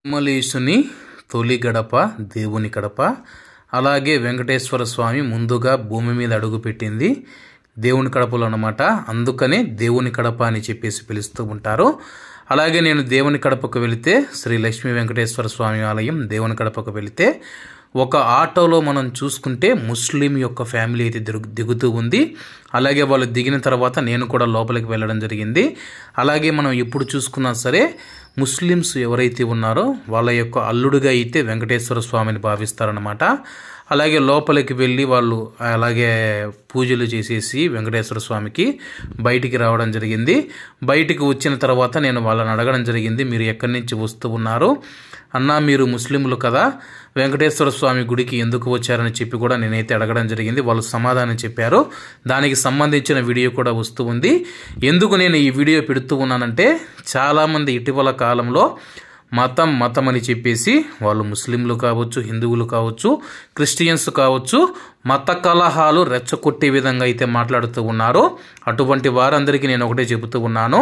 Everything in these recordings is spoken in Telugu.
తిరుమలేశుని తొలి గడప దేవుని గడప. అలాగే వెంకటేశ్వర స్వామి ముందుగా భూమి మీద అడుగుపెట్టింది దేవుని కడపలో అన్నమాట. అందుకనే దేవుని కడప అని చెప్పేసి పిలుస్తూ ఉంటారు. అలాగే నేను దేవుని కడపకు వెళితే శ్రీ లక్ష్మీ వెంకటేశ్వర స్వామి ఆలయం దేవుని కడపకు వెళితే ఒక ఆటోలో మనం చూసుకుంటే ముస్లిం యొక్క ఫ్యామిలీ అయితే దిగుతూ ఉంది. అలాగే వాళ్ళు దిగిన తర్వాత నేను కూడా లోపలికి వెళ్ళడం జరిగింది. అలాగే మనం ఎప్పుడు చూసుకున్నా సరే ముస్లిమ్స్ ఎవరైతే ఉన్నారో వాళ్ళ యొక్క అల్లుడుగా అయితే వెంకటేశ్వర స్వామిని భావిస్తారనమాట. అలాగే లోపలికి వెళ్ళి వాళ్ళు అలాగే పూజలు చేసేసి వెంకటేశ్వర స్వామికి బయటికి రావడం జరిగింది. బయటికి వచ్చిన తర్వాత నేను వాళ్ళని అడగడం జరిగింది, మీరు ఎక్కడి నుంచి వస్తూ ఉన్నారు అన్నా, మీరు ముస్లింలు కదా, వెంకటేశ్వర స్వామి గుడికి ఎందుకు వచ్చారని చెప్పి కూడా నేనైతే అడగడం జరిగింది. వాళ్ళు సమాధానం చెప్పారు. దానికి సంబంధించిన వీడియో కూడా వస్తూ ఉంది. ఎందుకు నేను ఈ వీడియో పెడుతూ ఉన్నానంటే చాలామంది ఇటీవల కాలంలో మతం అని చెప్పేసి వాళ్ళు ముస్లింలు కావచ్చు, హిందువులు కావచ్చు, క్రిస్టియన్స్ కావచ్చు, మత కలహాలు రెచ్చగొట్టే విధంగా అయితే మాట్లాడుతూ ఉన్నారు. అటువంటి వారందరికీ నేను ఒకటే చెబుతూ ఉన్నాను,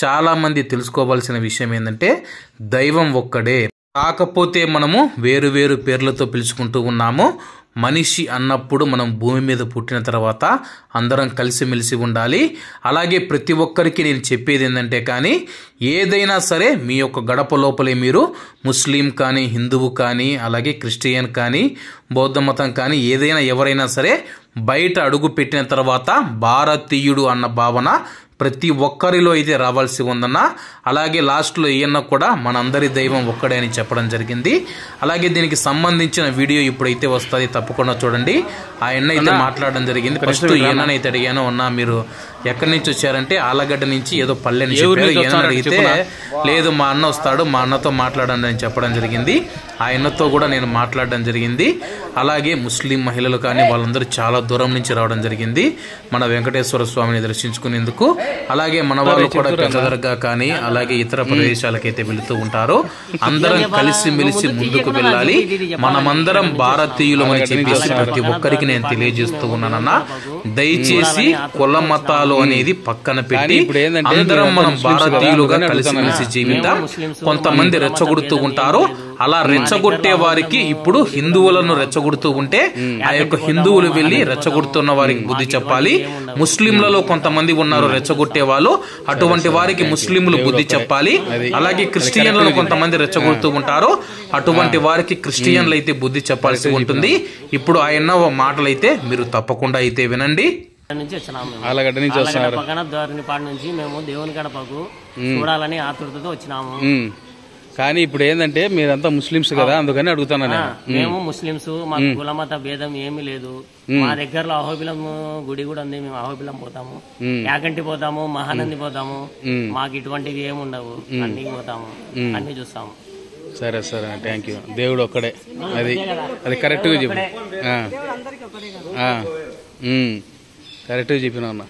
చాలామంది తెలుసుకోవాల్సిన విషయం ఏంటంటే దైవం ఒక్కడే, కాకపోతే మనము వేరు వేరు పేర్లతో పిలుచుకుంటూ ఉన్నాము. మనిషి అన్నప్పుడు మనం భూమి మీద పుట్టిన తర్వాత అందరం కలిసిమెలిసి ఉండాలి. అలాగే ప్రతి ఒక్కరికి నేను చెప్పేది ఏంటంటే కానీ ఏదైనా సరే మీ యొక్క గడప లోపలే మీరు ముస్లిం కానీ, హిందువు కానీ, అలాగే క్రిస్టియన్ కానీ, బౌద్ధ మతం కానీ ఏదైనా ఎవరైనా సరే బయట అడుగు పెట్టిన తర్వాత భారతీయుడు అన్న భావన ప్రతి ఒక్కరిలో అయితే రావాల్సి ఉందన్న. అలాగే లాస్ట్లో ఈయన కూడా మనందరి దైవం ఒక్కడే అని చెప్పడం జరిగింది. అలాగే దీనికి సంబంధించిన వీడియో ఇప్పుడైతే వస్తుంది, తప్పకుండా చూడండి. ఆ ఎన్న అయితే మాట్లాడడం జరిగింది. ఫస్ట్ ఈయనైతే అడిగాను, అన్నా మీరు ఎక్కడి నుంచి వచ్చారంటే ఆలగడ్డ నుంచి ఏదో పల్లె అని చెప్పారు. ఈయన అడిగితే లేదు మా అన్న వస్తాడు, మా అన్నతో మాట్లాడండి అని చెప్పడం జరిగింది. ఆ అన్నతో కూడా నేను మాట్లాడడం జరిగింది. అలాగే ముస్లిం మహిళలు కానీ వాళ్ళందరూ చాలా దూరం నుంచి రావడం జరిగింది మన వెంకటేశ్వర స్వామిని దర్శించుకునేందుకు. అలాగే మన వాళ్ళు కూడా పెద్ద దర్గా కానీ అలాగే ఇతర ప్రదేశాలకైతే వెళుతూ ఉంటారు. అందరం కలిసి మెలిసి ముందుకు వెళ్ళాలి, మనమందరం భారతీయులం అని చెప్పేసి ప్రతి ఒక్కరికి నేను తెలియజేస్తూ ఉన్నానన్నా. దయచేసి కుల మతాలు అనేది పక్కన పెట్టి అందరం మనం భారతీయులుగా కలిసిమెలిసి జీవిద్దాం. కొంతమంది రెచ్చగొడుతూ ఉంటారు, అలా రెచ్చగొట్టే వారికి ఇప్పుడు హిందువులను రెచ్చగొడుతూ ఉంటే ఆ యొక్క హిందువులు వెళ్ళి రెచ్చగొడుతున్న వారికి బుద్ధి చెప్పాలి. ముస్లింలలో కొంతమంది ఉన్నారు రెచ్చగొట్టే వాళ్ళు, అటువంటి వారికి ముస్లింలు బుద్ధి చెప్పాలి. అలాగే క్రిస్టియన్లను కొంతమంది రెచ్చగొడుతూ ఉంటారు, అటువంటి వారికి క్రిస్టియన్లు అయితే బుద్ధి చెప్పాల్సి ఉంటుంది. ఇప్పుడు ఆయన మాటలైతే మీరు తప్పకుండా అయితే వినండి. ఆలగడ్డ నుంచి పక్కన దోరణిపాడు నుంచి మేము దేవుని గడపకు చూడాలని ఆతృతతో వచ్చినాము. కానీ ఇప్పుడు ఏంటంటే మీరంతా ముస్లింస్ కదా, అందుకని అడుగుతాను. మేము ముస్లింస్, మాకు కులమత భేదం ఏమీ లేదు. మా దగ్గరలో అహోబిలం గుడి కూడా ఉంది, మేము అహోబిలం పోతాము, యాకంటి పోతాము, మహానంది పోతాము. మాకు ఇటువంటివి ఏమి ఉండవు, అన్ని పోతాము, అన్ని చూస్తాము. సరే సరే, థ్యాంక్ యూ. దేవుడు ఒక్కడే, అది కరెక్ట్గా చెప్పు, కరెక్ట్గా చెప్పినా అన్న.